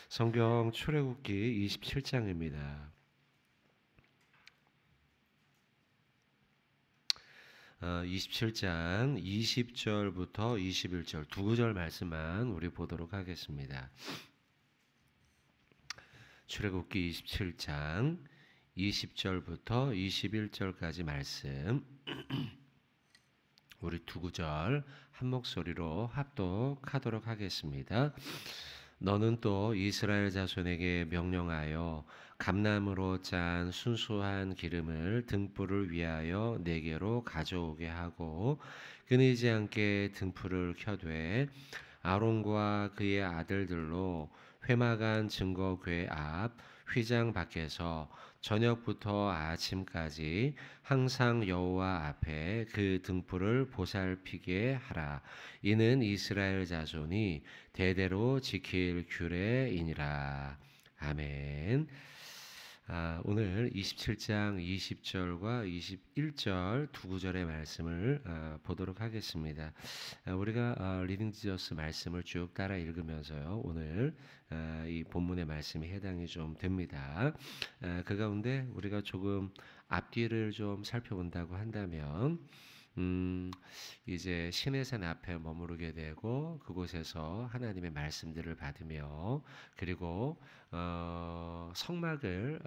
성경 출애굽기 27장입니다. 27장 20절부터 21절 두 구절 말씀만 우리 보도록 하겠습니다. 출애굽기 27장 20절부터 21절까지 말씀 우리 두 구절 한 목소리로 합독하도록 하겠습니다. 너는 또 이스라엘 자손에게 명령하여 감람으로 짠 순수한 기름을 등불을 위하여 네게로 가져오게 하고 끊이지 않게 등불을 켜되 아론과 그의 아들들로 회막안 증거궤 앞 휘장 밖에서 저녁부터 아침까지 항상 여호와 앞에 그 등불을 보살피게 하라. 이는 이스라엘 자손이 대대로 지킬 규례이니라. 아멘. 오늘 27장 20절과 21절 두 구절의 말씀을 보도록 하겠습니다. 우리가 리딩 지저스 말씀을 쭉 따라 읽으면서요. 오늘 이 본문의 말씀이 해당이 좀 됩니다. 그 가운데 우리가 조금 앞뒤를 좀 살펴본다고 한다면 이제 시내산 앞에 머무르게 되고 그곳에서 하나님의 말씀들을 받으며 그리고 성막을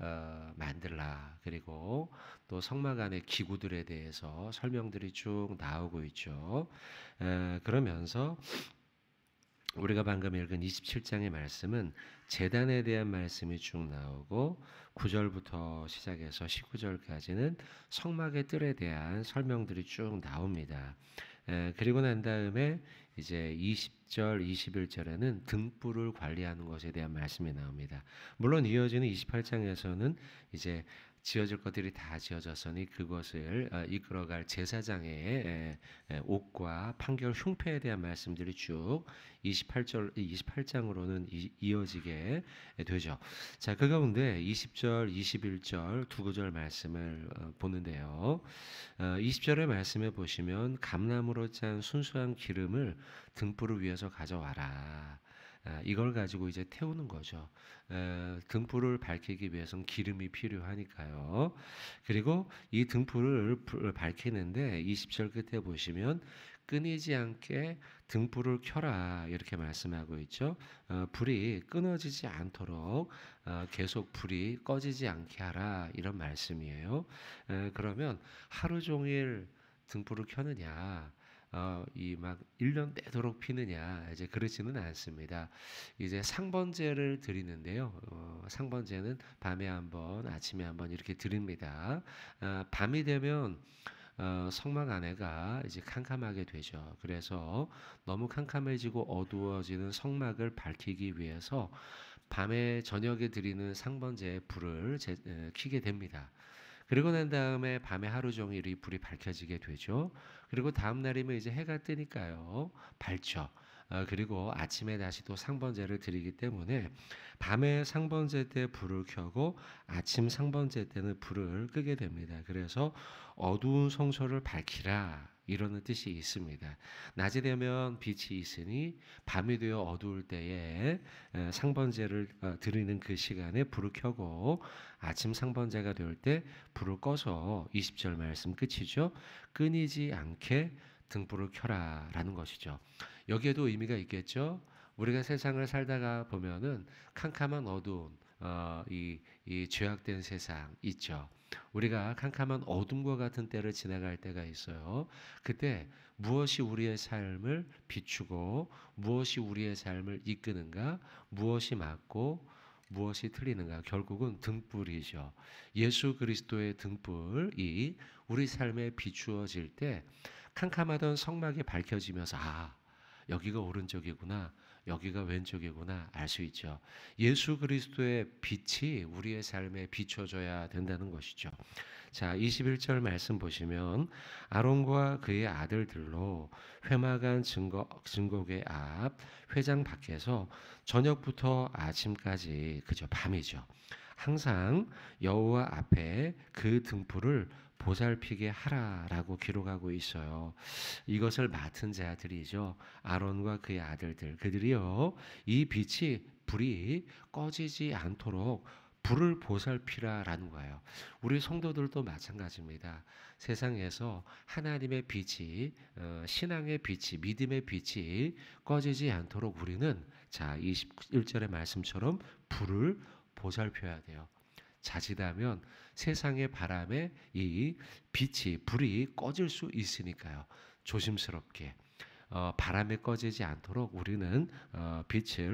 만들라. 그리고 또 성막 안의 기구들에 대해서 설명들이 쭉 나오고 있죠. 그러면서 우리가 방금 읽은 27장의 말씀은 제단에 대한 말씀이 쭉 나오고 9절부터 시작해서 19절까지는 성막의 뜰에 대한 설명들이 쭉 나옵니다. 그리고 난 다음에 이제 20절, 21절에는 등불을 관리하는 것에 대한 말씀이 나옵니다. 물론 이어지는 28장에서는 이제 지어질 것들이 다 지어졌으니 그것을 이끌어갈 제사장의 옥과 판결 흉패에 대한 말씀들이 쭉 28장으로는 이어지게 되죠. 자, 그 가운데 20절, 21절 두 구절 말씀을 보는데요. 20절의 말씀에 보시면 감람으로 짠 순수한 기름을 등불을 위해서 가져와라. 이걸 가지고 이제 태우는 거죠. 등불을 밝히기 위해서는 기름이 필요하니까요. 그리고 이 등불을 밝히는데 20절 끝에 보시면 끊이지 않게 등불을 켜라 이렇게 말씀하고 있죠. 불이 끊어지지 않도록 계속 불이 꺼지지 않게 하라 이런 말씀이에요. 그러면 하루 종일 등불을 켜느냐 이 막 1년 내도록 피느냐 이제 그렇지는 않습니다. 이제 상번제를 드리는데요. 상번제는 밤에 한번 아침에 한번 이렇게 드립니다. 밤이 되면 성막 안에가 이제 캄캄하게 되죠. 그래서 너무 캄캄해지고 어두워지는 성막을 밝히기 위해서 밤에 저녁에 드리는 상번제의 불을 켜게 됩니다. 그리고 난 다음에 밤에 하루 종일 이 불이 밝혀지게 되죠. 그리고 다음 날이면 이제 해가 뜨니까요. 밝죠. 그리고 아침에 다시 또 상번제를 드리기 때문에 밤에 상번제 때 불을 켜고 아침 상번제 때는 불을 끄게 됩니다. 그래서 어두운 성소를 밝히라. 이러는 뜻이 있습니다. 낮이 되면 빛이 있으니 밤이 되어 어두울 때에 상번제를 드리는 그 시간에 불을 켜고 아침 상번제가 될 때 불을 꺼서 20절 말씀 끝이죠. 끊이지 않게 등불을 켜라 라는 것이죠. 여기에도 의미가 있겠죠. 우리가 세상을 살다가 보면은 캄캄한 어두운 이 죄악된 세상 있죠. 우리가 캄캄한 어둠과 같은 때를 지나갈 때가 있어요. 그때 무엇이 우리의 삶을 비추고 무엇이 우리의 삶을 이끄는가, 무엇이 맞고 무엇이 틀리는가, 결국은 등불이죠. 예수 그리스도의 등불이 우리 삶에 비추어질 때 캄캄하던 성막이 밝혀지면서 여기가 오른쪽이구나, 여기가 왼쪽이구나 알 수 있죠. 예수 그리스도의 빛이 우리의 삶에 비춰져야 된다는 것이죠. 자, 21절 말씀 보시면 아론과 그의 아들들로 회막안 증거궤 앞 회장 밖에서 저녁부터 아침까지 그저 밤이죠. 항상 여호와 앞에 그 등불을 보살피게 하라라고 기록하고 있어요. 이것을 맡은 자들이죠. 아론과 그의 아들들. 그들이요. 이 불이 꺼지지 않도록 불을 보살피라라는 거예요. 우리 성도들도 마찬가지입니다. 세상에서 하나님의 빛이 신앙의 빛이 믿음의 빛이 꺼지지 않도록 우리는 자 21절의 말씀처럼 불을 보살펴야 돼요. 자칫하면 세상의 바람에 이 불이 꺼질 수 있으니까요. 조심스럽게 바람에 꺼지지 않도록 우리는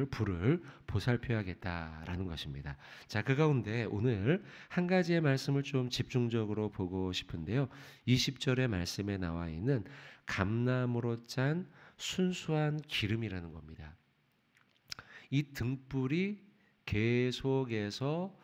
불을 보살펴야겠다라는 것입니다. 자, 그 가운데 오늘 한 가지의 말씀을 좀 집중적으로 보고 싶은데요. 20절의 말씀에 나와 있는 감나무로 짠 순수한 기름이라는 겁니다. 이 등불이 계속해서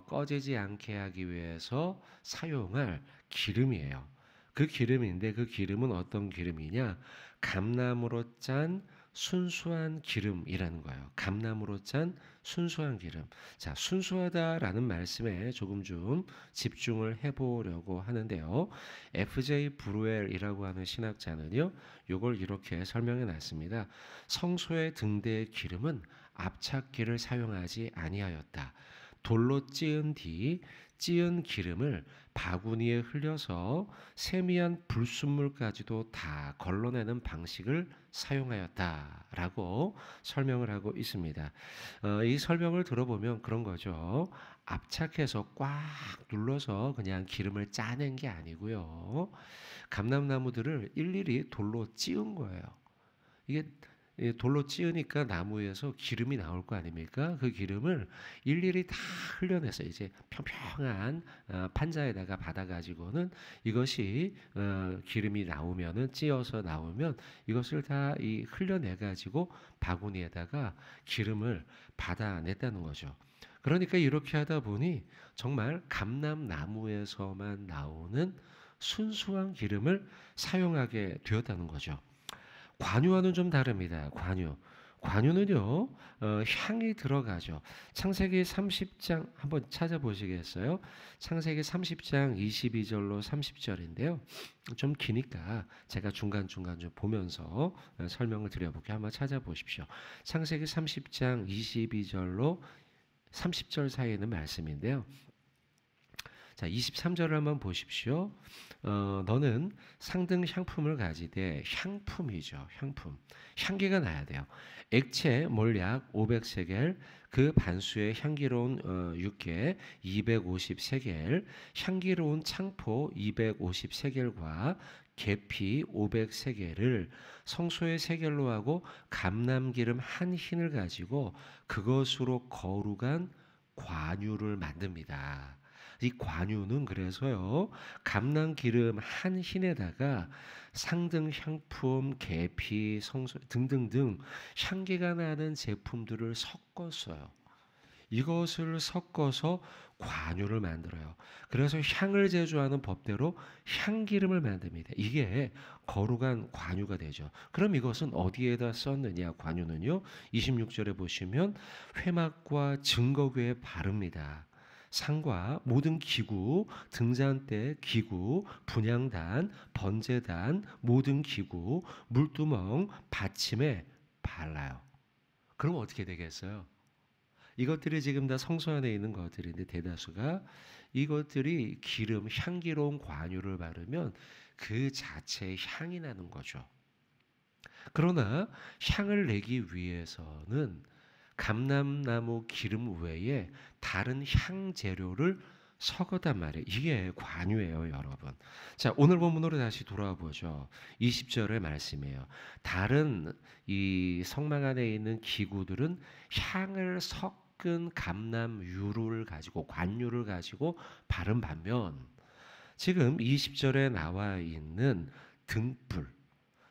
꺼지지 않게 하기 위해서 사용할 기름이에요. 그 기름인데 그 기름은 어떤 기름이냐? 감나무로 짠 순수한 기름이라는 거예요. 감나무로 짠 순수한 기름. 자, 순수하다라는 말씀에 조금 좀 집중을 해보려고 하는데요. F.J. 브루웰이라고 하는 신학자는요, 이걸 이렇게 설명해 놨습니다. 성소의 등대의 기름은 압착기를 사용하지 아니하였다. 돌로 찌은 뒤 찌은 기름을 바구니에 흘려서 세미한 불순물까지도 다 걸러내는 방식을 사용하였다라고 설명을 하고 있습니다. 이 설명을 들어보면 그런 거죠. 압착해서 꽉 눌러서 그냥 기름을 짜낸 게 아니고요. 감람나무들을 일일이 돌로 찌운 거예요. 이게 돌로 찌으니까 나무에서 기름이 나올 거 아닙니까? 그 기름을 일일이 다 흘려내서 이제 평평한 판자에다가 받아가지고는 이것이 기름이 나오면은 찌어서 나오면 이것을 다 흘려내가지고 바구니에다가 기름을 받아냈다는 거죠. 그러니까 이렇게 하다 보니 정말 감람나무에서만 나오는 순수한 기름을 사용하게 되었다는 거죠. 관유와는 좀 다릅니다. 관유는요, 향이 들어가죠. 창세기 30장 한번 찾아보시겠어요? 창세기 30장 22절로 30절인데요. 좀 기니까 제가 중간중간 좀 보면서 설명을 드려볼게요. 한번 찾아보십시오. 창세기 30장 22절로 30절 사이에 있는 말씀인데요. 자, 23절을 한번 보십시오. 너는 상등 향품을 가지되 향품이죠. 향기가 나야 돼요. 액체 몰약 500세겔 그 반수의 향기로운 육개 250세겔 향기로운 창포 250세겔과 계피 500세겔을 성소의 세겔로 하고 감람기름 한 흰을 가지고 그것으로 거룩한 관유를 만듭니다. 이 관유는 그래서요, 감람기름 한 흰에다가 상등 향품, 계피, 성소 등등등 향기가 나는 제품들을 섞었어요. 이것을 섞어서 관유를 만들어요. 그래서 향을 제조하는 법대로 향기름을 만듭니다. 이게 거룩한 관유가 되죠. 그럼 이것은 어디에다 썼느냐? 관유는요, 26절에 보시면 회막과 증거궤에 바릅니다. 상과 모든 기구, 등잔대 기구, 분향단, 번제단, 모든 기구, 물두멍, 받침에 발라요. 그럼 어떻게 되겠어요? 이것들이 지금 다 성소 안에 있는 것들인데 대다수가 이것들이 기름, 향기로운 관유를 바르면 그 자체의 향이 나는 거죠. 그러나 향을 내기 위해서는 감람나무 기름 외에 다른 향 재료를 섞었단 말이에요. 이게 관유예요, 여러분. 자, 오늘 본문으로 다시 돌아와 보죠. 20절의 말씀이에요. 다른 이 성막 안에 있는 기구들은 향을 섞은 감람유를 가지고 관유를 가지고 바른 반면 지금 20절에 나와 있는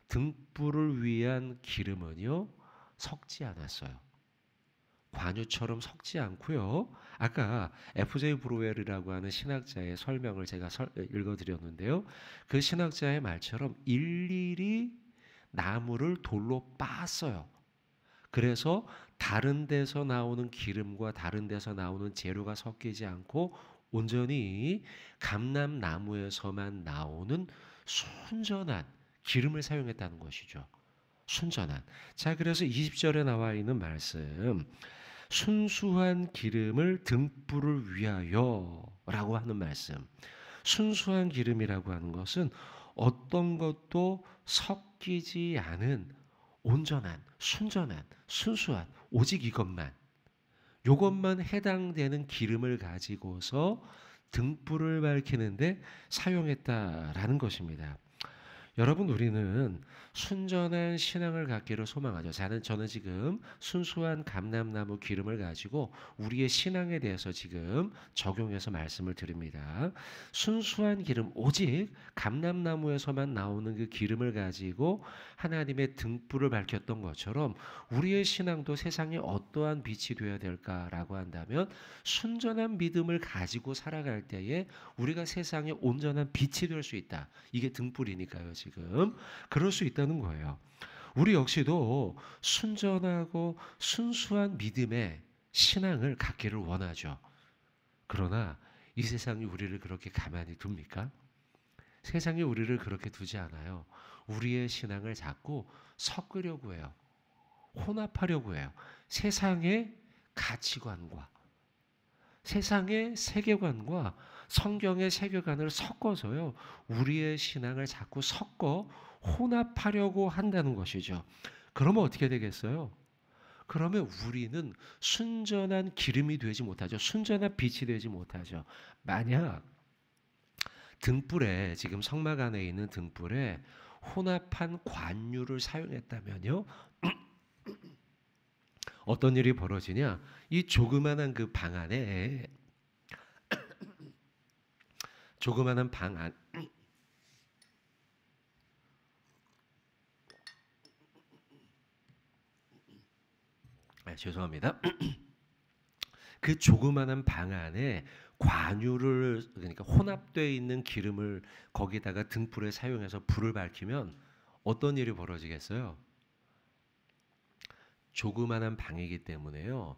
등불을 위한 기름은요, 섞지 않았어요. 관유처럼 섞지 않고요. 아까 F.J. 브루웰이라고 하는 신학자의 설명을 제가 읽어드렸는데요. 그 신학자의 말처럼 일일이 나무를 돌로 빻았어요. 그래서 다른 데서 나오는 기름과 다른 데서 나오는 재료가 섞이지 않고 온전히 감람나무에서만 나오는 순전한 기름을 사용했다는 것이죠. 순전한. 자, 그래서 20절에 나와 있는 말씀, 순수한 기름을 등불을 위하여 라고 하는 말씀. 순수한 기름이라고 하는 것은 어떤 것도 섞이지 않은 온전한, 순전한, 순수한, 오직 이것만 해당되는 기름을 가지고서 등불을 밝히는데 사용했다라는 것입니다. 여러분, 우리는 순전한 신앙을 갖기를 소망하죠. 저는 지금 순수한 감람나무 기름을 가지고 우리의 신앙에 대해서 지금 적용해서 말씀을 드립니다. 순수한 기름, 오직 감람나무에서만 나오는 그 기름을 가지고 하나님의 등불을 밝혔던 것처럼 우리의 신앙도 세상에 어떠한 빛이 되어야 될까라고 한다면 순전한 믿음을 가지고 살아갈 때에 우리가 세상에 온전한 빛이 될 수 있다. 이게 등불이니까요. 지금 그럴 수 있다는 거예요. 우리 역시도 순전하고 순수한 믿음의 신앙을 갖기를 원하죠. 그러나 이 세상이 우리를 그렇게 가만히 둡니까? 세상이 우리를 그렇게 두지 않아요. 우리의 신앙을 자꾸 섞으려고 해요. 혼합하려고 해요. 세상의 가치관과 세상의 세계관과 성경의 세계관을 섞어서요. 우리의 신앙을 자꾸 섞어 혼합하려고 한다는 것이죠. 그러면 어떻게 되겠어요? 그러면 우리는 순전한 기름이 되지 못하죠. 순전한 빛이 되지 못하죠. 만약 등불에, 지금 성막 안에 있는 등불에 혼합한 관유를 사용했다면요. 어떤 일이 벌어지냐? 이 조그만한 그 방 안에 조그만한 방 안, 죄송합니다. 그 조그만한 방 안에 관유를, 그러니까 혼합되어 있는 기름을 거기다가 등불에 사용해서 불을 밝히면 어떤 일이 벌어지겠어요? 조그만한 방이기 때문에요.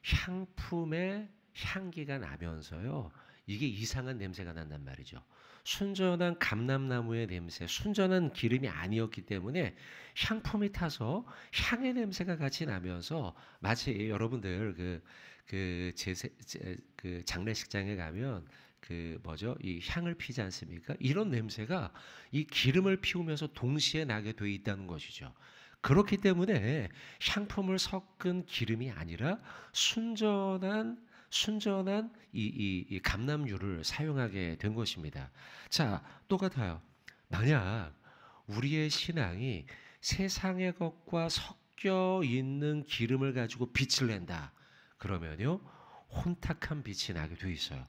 향품의 향기가 나면서요. 이게 이상한 냄새가 난단 말이죠. 순전한 감람나무의 냄새, 순전한 기름이 아니었기 때문에 향품이 타서 향의 냄새가 같이 나면서 마치 여러분들 그 장례식장에 가면 이 향을 피지 않습니까? 이런 냄새가 이 기름을 피우면서 동시에 나게 돼 있다는 것이죠. 그렇기 때문에 향품을 섞은 기름이 아니라 순전한 이 감람유를 사용하게 된 것입니다. 자, 똑같아요. 만약 우리의 신앙이 세상의 것과 섞여 있는 기름을 가지고 빛을 낸다. 그러면요, 혼탁한 빛이 나게 돼 있어요.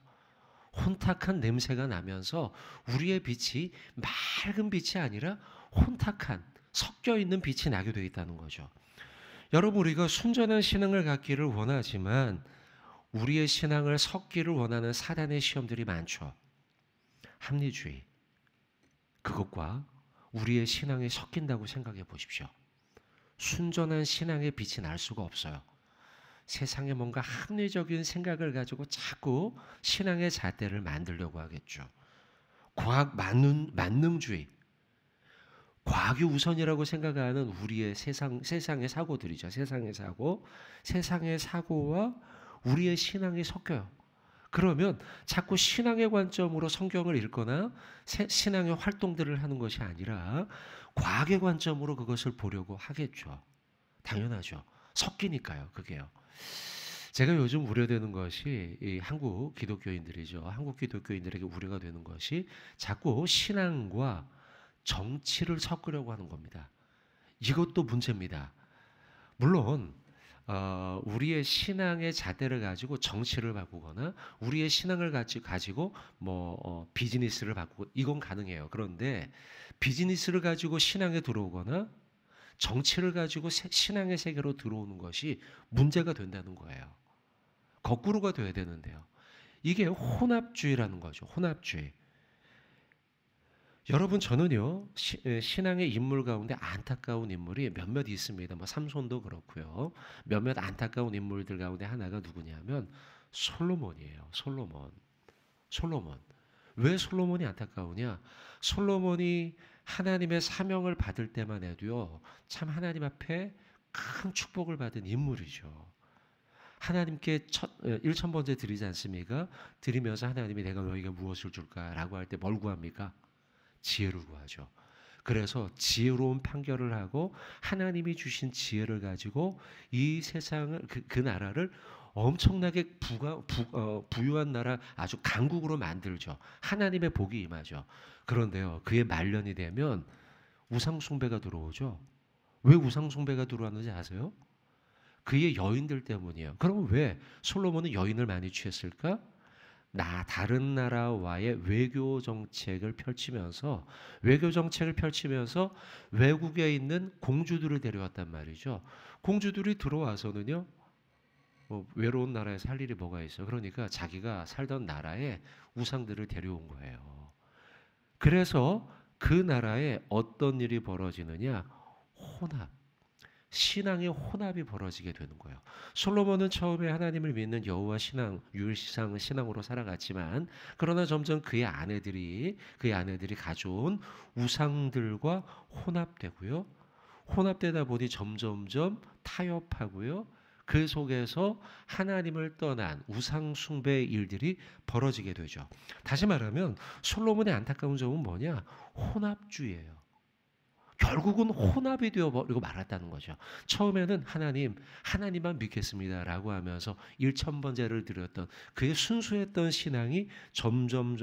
혼탁한 냄새가 나면서 우리의 빛이 맑은 빛이 아니라 혼탁한, 섞여 있는 빛이 나게 돼 있다는 거죠. 여러분, 우리가 순전한 신앙을 갖기를 원하지만 우리의 신앙을 섞기를 원하는 사단의 시험들이 많죠. 합리주의. 그것과 우리의 신앙이 섞인다고 생각해 보십시오. 순전한 신앙의 빛이 날 수가 없어요. 세상에 뭔가 합리적인 생각을 가지고 자꾸 신앙의 잣대를 만들려고 하겠죠. 과학 만능주의. 과학이 우선이라고 생각하는 우리의 세상의 사고들이죠. 세상의 사고와 우리의 신앙이 섞여요. 그러면 자꾸 신앙의 관점으로 성경을 읽거나 신앙의 활동들을 하는 것이 아니라 과학의 관점으로 그것을 보려고 하겠죠. 당연하죠. 섞이니까요. 그게요. 제가 요즘 우려되는 것이 이 한국 기독교인들이죠. 한국 기독교인들에게 우려가 되는 것이 자꾸 신앙과 정치를 섞으려고 하는 겁니다. 이것도 문제입니다. 물론 우리의 신앙의 잣대를 가지고 정치를 바꾸거나 우리의 신앙을 가지고 비즈니스를 바꾸고 이건 가능해요. 그런데 비즈니스를 가지고 신앙에 들어오거나 정치를 가지고 신앙의 세계로 들어오는 것이 문제가 된다는 거예요. 거꾸로가 돼야 되는데요. 이게 혼합주의라는 거죠. 혼합주의. 여러분, 저는요, 신앙의 인물 가운데 안타까운 인물이 몇몇 있습니다. 삼손도 그렇고요. 몇몇 안타까운 인물들 가운데 하나가 누구냐면 솔로몬이에요. 솔로몬. 솔로몬. 왜 솔로몬이 안타까우냐? 솔로몬이 하나님의 사명을 받을 때만 해도요, 참 하나님 앞에 큰 축복을 받은 인물이죠. 하나님께 1,000번째 드리지 않습니까? 드리면서 하나님이 내가 너희에게 무엇을 줄까라고 할 때 뭘 구합니까? 지혜를 구하죠. 그래서 지혜로운 판결을 하고 하나님이 주신 지혜를 가지고 이 세상을 그 나라를 엄청나게 부유한 나라, 아주 강국으로 만들죠. 하나님의 복이 임하죠. 그런데요, 그의 말년이 되면 우상숭배가 들어오죠. 왜 우상숭배가 들어왔는지 아세요? 그의 여인들 때문이에요. 그럼 왜 솔로몬은 여인을 많이 취했을까? 다른 나라와의 외교 정책을 펼치면서 외국에 있는 공주들을 데려왔단 말이죠. 공주들이 들어와서는요, 외로운 나라에 살 일이 뭐가 있어? 그러니까 자기가 살던 나라에 우상들을 데려온 거예요. 그래서 그 나라에 어떤 일이 벌어지느냐? 혼합. 신앙의 혼합이 벌어지게 되는 거예요. 솔로몬은 처음에 하나님을 믿는 여호와 신앙, 유일신 신앙으로 살아갔지만, 그러나 점점 그의 아내들이 가져온 우상들과 혼합되고요. 혼합되다 보니 점점점 타협하고요. 그 속에서 하나님을 떠난 우상 숭배의 일들이 벌어지게 되죠. 다시 말하면 솔로몬의 안타까운 점은 뭐냐? 혼합주의예요. 결국은 혼합이 되어버리고 말았다는 거죠. 처음에는 하나님만 믿겠습니다라고 하면서 1,000번째를 드렸던 그의 순수했던 신앙이 점점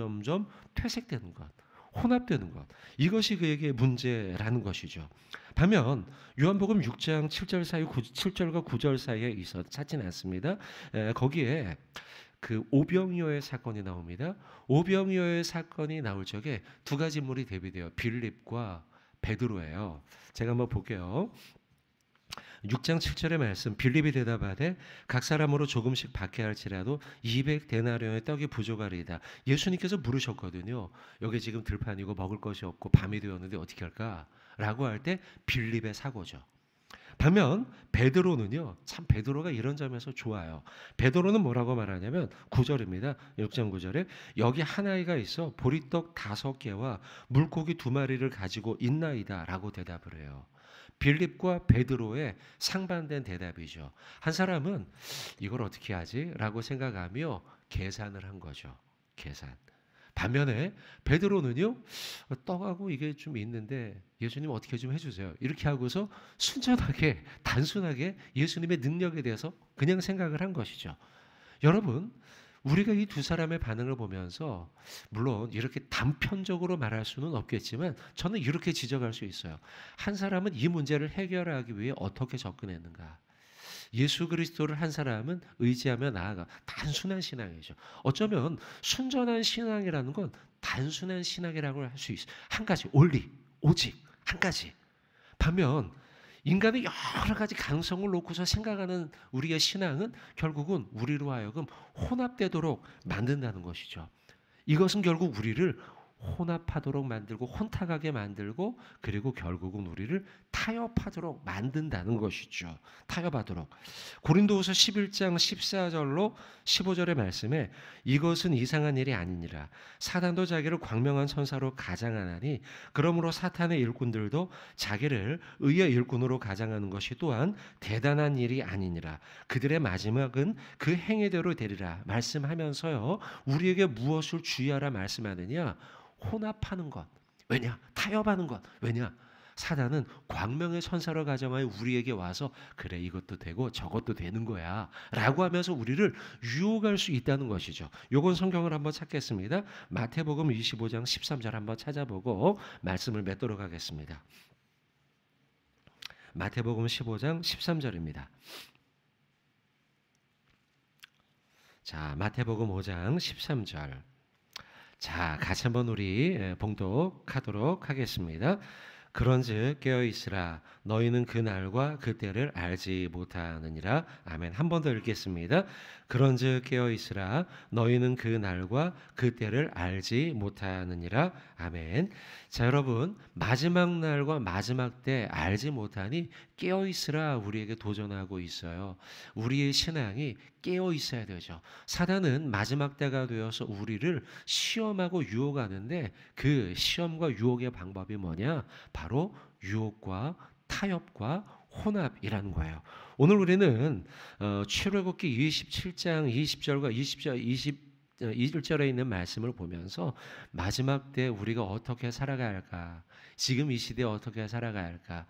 퇴색되는 것, 혼합되는 것. 이것이 그에게 문제라는 것이죠. 반면 요한복음 6장 7절과 9절 사이에 있어 찾지는 않습니다. 거기에 그 오병이어의 사건이 나옵니다. 오병이어의 사건이 나올 적에 두 가지 인물이 대비돼요. 빌립과 베드로예요. 제가 한번 볼게요. 6장 7절의 말씀, 빌립이 대답하되 각 사람으로 조금씩 받게 할지라도 200데나리온의 떡이 부족하리이다. 예수님께서 물으셨거든요. 여기 지금 들판이고 먹을 것이 없고 밤이 되었는데 어떻게 할까? 라고 할 때 빌립의 사고죠. 반면 베드로는요, 참 베드로가 이런 점에서 좋아요. 베드로는 뭐라고 말하냐면 9절입니다. 6장 9절에 여기 한 아이가 있어 보리떡 5개와 물고기 2마리를 가지고 있나이다 라고 대답을 해요. 빌립과 베드로의 상반된 대답이죠. 한 사람은 이걸 어떻게 하지? 라고 생각하며 계산을 한 거죠. 계산. 반면에 베드로는요, 떡하고 이게 좀 있는데 예수님 어떻게 좀 해주세요. 이렇게 하고서 순전하게 단순하게 예수님의 능력에 대해서 그냥 생각을 한 것이죠. 여러분, 우리가 이 두 사람의 반응을 보면서 물론 이렇게 단편적으로 말할 수는 없겠지만 저는 이렇게 지적할 수 있어요. 한 사람은 이 문제를 해결하기 위해 어떻게 접근했는가. 예수 그리스도를 한 사람은 의지하며 나아가 단순한 신앙이죠. 어쩌면 순전한 신앙이라는 건 단순한 신앙이라고 할 수 있어요. 한 가지, only, 오직 한 가지. 반면 인간의 여러 가지 가능성을 놓고서 생각하는 우리의 신앙은 결국은 우리로 하여금 혼합되도록 만든다는 것이죠. 이것은 결국 우리를 혼합하도록 만들고 혼탁하게 만들고 그리고 결국은 우리를 타협하도록 만든다는 것이죠. 타협하도록. 고린도후서 11장 14절로 15절의 말씀에 이것은 이상한 일이 아니니라. 사단도 자기를 광명한 천사로 가장하나니 그러므로 사탄의 일꾼들도 자기를 의의 일꾼으로 가장하는 것이 또한 대단한 일이 아니니라. 그들의 마지막은 그 행위대로 되리라 말씀하면서요. 우리에게 무엇을 주의하라 말씀하느냐? 혼합하는 것. 왜냐? 타협하는 것. 왜냐? 사단은 광명의 천사로 가정하여 우리에게 와서 그래 이것도 되고 저것도 되는 거야 라고 하면서 우리를 유혹할 수 있다는 것이죠. 요건 성경을 한번 찾겠습니다. 마태복음 25장 13절 한번 찾아보고 말씀을 맺도록 하겠습니다. 마태복음 15장 13절입니다. 자, 마태복음 5장 13절. 자, 같이 한번 우리 봉독하도록 하겠습니다. 그런즉 깨어있으라 너희는 그 날과 그 때를 알지 못하느니라. 아멘. 한 번 더 읽겠습니다. 그런즉 깨어있으라 너희는 그 날과 그 때를 알지 못하느니라. 아멘. 자, 여러분, 마지막 날과 마지막 때 알지 못하니 깨어있으라 우리에게 도전하고 있어요. 우리의 신앙이 깨어 있어야 되죠. 사단은 마지막 때가 되어서 우리를 시험하고 유혹하는데 그 시험과 유혹의 방법이 뭐냐? 바로 유혹과 타협과 혼합이라는 거예요. 오늘 우리는 출애굽기 27장 20절과 21절에 있는 말씀을 보면서 마지막 때 우리가 어떻게 살아가야 할까? 지금 이 시대에 어떻게 살아가야 할까?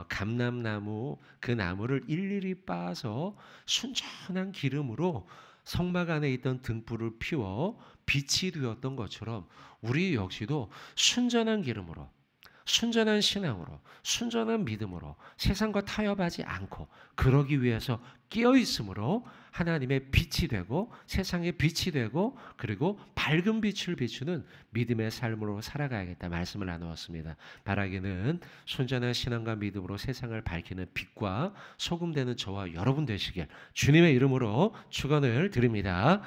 감람나무 그 나무를 일일이 빻아서 순전한 기름으로 성막 안에 있던 등불을 피워 빛이 되었던 것처럼 우리 역시도 순전한 기름으로 순전한 신앙으로 순전한 믿음으로 세상과 타협하지 않고 그러기 위해서 끼어 있으므로 하나님의 빛이 되고 세상의 빛이 되고 그리고 밝은 빛을 비추는 믿음의 삶으로 살아가야겠다 말씀을 나누었습니다. 바라기는 순전한 신앙과 믿음으로 세상을 밝히는 빛과 소금 되는 저와 여러분 되시길 주님의 이름으로 축원을 드립니다.